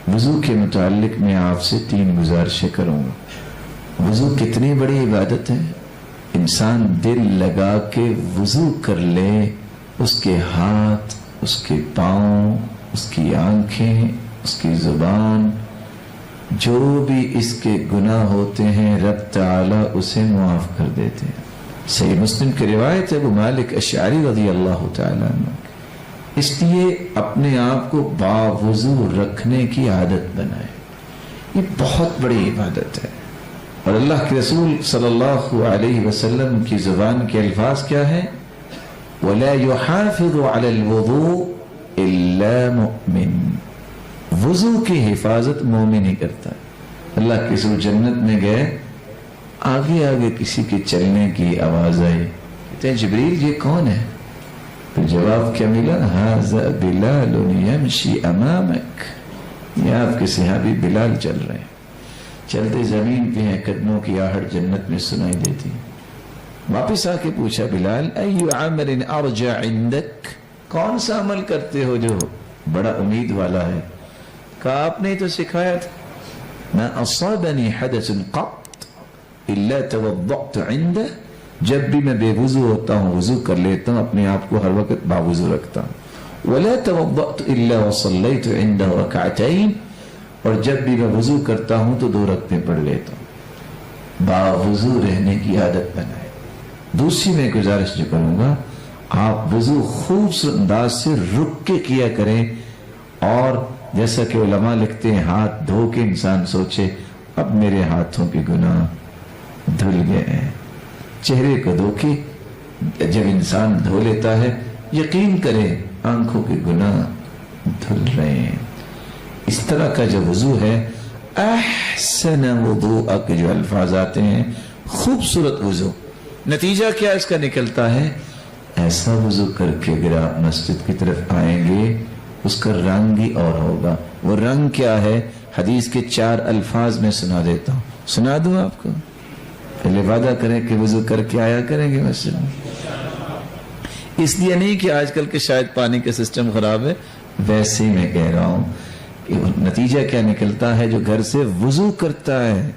وضو کے متعلق میں آپ سے 3 گزارشیں کروں گا۔ وضو کتنی بڑی عبادت ہے، انسان دل لگا کے وضو کر لے، اس کے ہاتھ، اس کے پاؤں، اس کی آنکھیں، اس کی زبان، جو بھی اس کے گناہ ہوتے ہیں رب تعالی اسے معاف کر دیتے ہیں۔ صحیح مسلم کی روایت ہے ابو مالک اشعری رضی اللہ تعالیٰ عنہ، اس لیے اپنے آپ کو باوضو رکھنے کی عادت بنائے، یہ بہت بڑی عبادت ہے۔ اور اللہ کے رسول صلی اللہ علیہ وسلم کی زبان کے الفاظ کیا ہے؟ وَلَا يُحَافِظُ عَلَى الْوُضُوءِ إِلَّا مُؤْمِنٌ، وضو کی حفاظت مومن ہی کرتا ہے۔ اللہ کے رسول جنت میں گئے، آگے آگے کسی کے چلنے کی آواز آئی، کہتے ہیں جبریل یہ کون ہے؟ تو جواب کیا ملا؟ هَذَا بِلَالٌ يَمْشِي أَمَامَكَ، یہ آپ کے صحابی بلال چل رہے ہیں، چلتے زمین پہ ہیں، قدموں کی آہٹ جنت میں سنائی دیتی۔ واپس آ کے پوچھا بلال ایو عمل ارجع عندک، کون سا عمل کرتے ہو جو بڑا امید والا ہے؟ کہا آپ نے تو سکھایا تھا، ما اصابنی حدث قط الا توضأت عنده، جب بھی میں بے وضو ہوتا ہوں وضو کر لیتا ہوں، اپنے آپ کو ہر وقت باوضو رکھتا ہوں۔ ولا توضأت الا وصليت عنده ركعتين، اور جب بھی میں وضو کرتا ہوں تو 2 رکعتیں پڑھ لیتا ہوں۔ باوضو رہنے کی عادت بنائے۔ دوسری میں گزارش جو کروں گا، آپ وضو خوبصورت انداز سے رک کے کیا کریں، اور جیسا کہ علماء لکھتے ہیں ہاتھ دھو کے انسان سوچے اب میرے ہاتھوں کے گناہ دھل گئے ہیں۔ چہرے کو دھو کے جب انسان دھو لیتا ہے یقین کرے آنکھوں کے گناہ دھل رہے ہیں۔ اس طرح کا جو وضو ہے، احسن وضوءک جو الفاظ آتے ہیں، خوبصورت وضو، نتیجہ کیا اس کا نکلتا ہے؟ ایسا وضو کر کے اگر آپ مسجد کی طرف آئیں گے اس کا رنگ ہی اور ہوگا۔ وہ رنگ کیا ہے؟ حدیث کے 4 الفاظ میں سنا دیتا ہوں، سنا دوں آپ کو؟ پہلے وعدہ کریں کہ وضو کر کے آیا کریں گے مسجد میں، اس لیے نہیں کہ آج کل کے شاید پانی کا سسٹم خراب ہے، ویسے ہی میں کہہ رہا ہوں کہ نتیجہ کیا نکلتا ہے جو گھر سے وضو کرتا ہے؟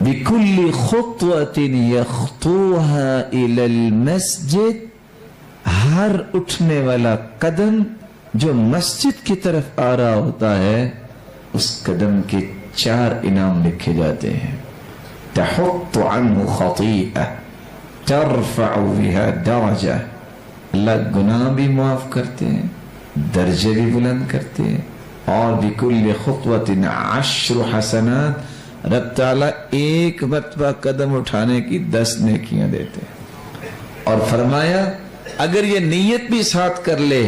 بِكُلِّ خُطْوَةٍ يَخْطُوهَا إِلَى الْمَسْجِدِ، ہر اٹھنے والا قدم جو مسجد کی طرف آ رہا ہوتا ہے اس قدم کے 4 انعام لکھے جاتے ہیں۔ تحط عنه خطیئہ، ترفع بها درجہ، اللہ گناہ بھی معاف کرتے ہیں، درجے بھی بلند کرتے ہیں، اور بِكُلِّ خُطْوَةٍ 10 حسنات، رب تعالیٰ 1 مرتبہ قدم اٹھانے کی 10 نیکیاں دیتے ہیں۔ اور فرمایا اگر یہ نیت بھی ساتھ کر لے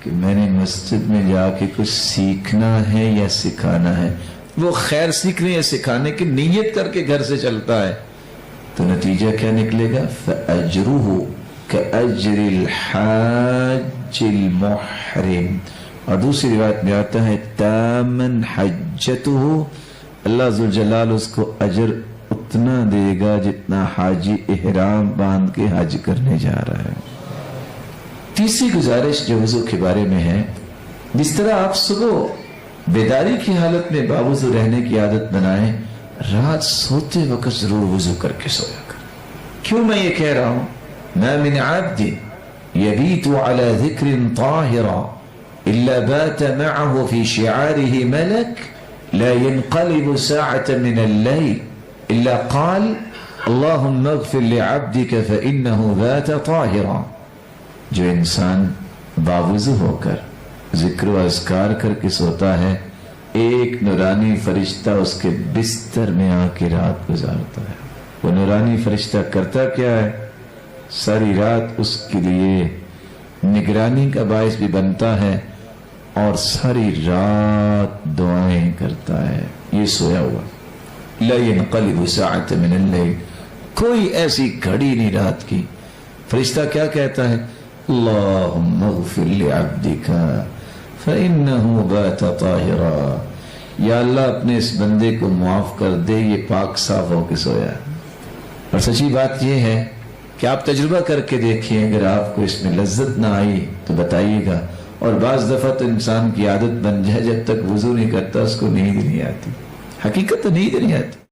کہ میں نے مسجد میں جا کے کچھ سیکھنا ہے یا سکھانا ہے، وہ خیر سیکھنے یا سکھانے کی نیت کر کے گھر سے چلتا ہے، تو نتیجہ کیا نکلے گا؟ فَأَجْرُهُ كَأَجْرِ الْحَاجِّ الْمُحْرِمِ، اور دوسری روایت میں آتا ہے تَامًا حَجَّتُهُ، اللہ ذوالجلال اس کو اجر اتنا دے گا جتنا حاجی احرام باندھ کے حج کرنے جا رہا ہے۔ تیسری گزارش جو وضو کے بارے میں ہے، جس طرح آپ صبح بیداری کی حالت میں باوضو رہنے کی عادت بنائیں، رات سوتے وقت ضرور وضو کر کے سویا کریں۔ کیوں میں یہ کہہ رہا ہوں؟ ما من عبد يبيت على ذكر طاهرا إلا بات معه في شعاره ملك لا ينقلب ساعة من الليل إلا قال اللهم اغفر لعبدك فإنه بات طاهرا۔ جو انسان باوضو ہو کر ذکر و اذکار کر کے سوتا ہے، ایک نورانی فرشتہ اس کے بستر میں آ کے رات گزارتا ہے۔ وہ نورانی فرشتہ کرتا کیا ہے؟ ساری رات اس کے لیے نگرانی کا باعث بھی بنتا ہے اور ساری رات دعائیں کرتا ہے۔ یہ سویا ہوا، لا ينقلب ساعة من الليل، کوئی ایسی گھڑی نہیں رات کی۔ فرشتہ کیا کہتا ہے؟ اللهم اغفر لعبدك فإنه بات طاهرا، یا اللہ اپنے اس بندے کو معاف کر دے، یہ پاک صاف ہو کے سویا۔ اور سچی بات یہ ہے کہ آپ تجربہ کر کے دیکھیں، اگر آپ کو اس میں لذت نہ آئی تو بتائیے گا، اور بعض دفعہ تو انسان کی عادت بن جائے جب تک وضو نہیں کرتا اس کو نیند نہیں آتی. حقیقت تو نیند نہیں آتی.